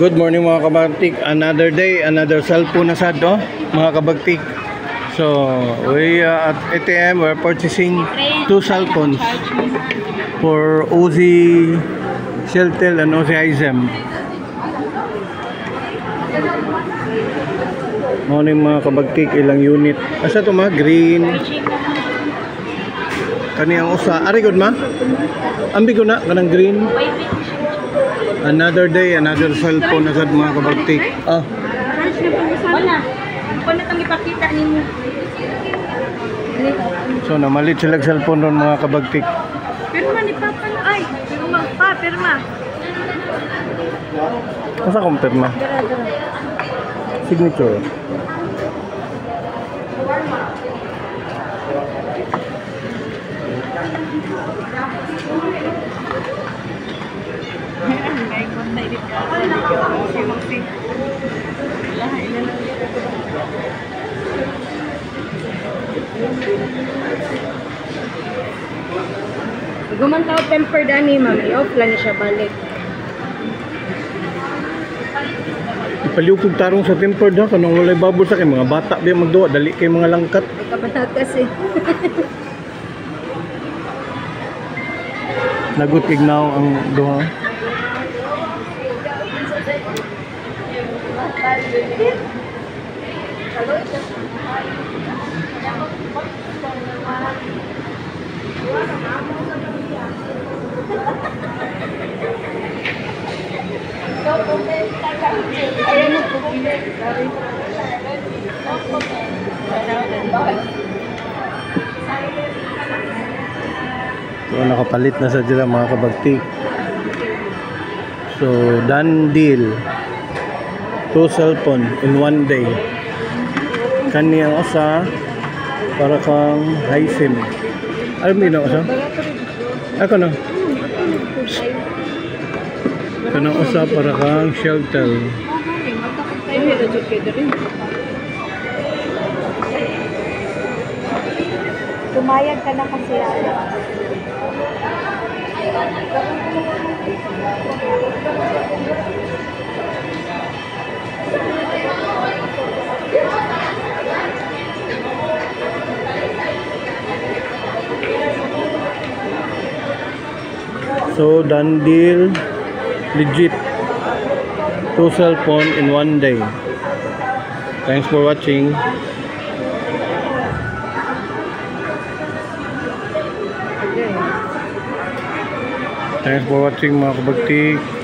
Good morning mga kabagtik. Another day, another cellphone na sad, oh, mga kabagtik. So, we at ATM, we're purchasing 2 cellphones for Uzi, Sheltel, and Uzi Izem. Morning mga kabagtik, ilang unit. Asa to mga green. Kaniyang usa. Ari good ma? Ambi ko na, kanang green. Another day, another cellphone na sad mga kabagtik. Ah. Wala. Kung natang ipakita ninyo. So namalit sila cellphone ron mga kabagtik. Pirma ni Papa. Ay, pirma. Pa, pirma. Asa kong pirma? Signature. Gumantaw temper dani, mami. Off lang siya balik. Ipaliukog tarong sa tempered ha. Kanong walay bubble sa kay mga bata biya magduwa. Dali kay mga langkat. Kabanat kasi. Nagut ignaw ang duha. So nakapalit na sa sila mga kabagtik. So done deal. 2 cellphone in 1 day. Kaniyang usa para kang high sim. Alam mo yun usa? Ako na. Kanang usa para kang Sheltel. Tumayag ka na kasi ako. So done deal, legit. 2 cellphone in 1 day. Thanks for watching. Thanks for watching mga kabagtik.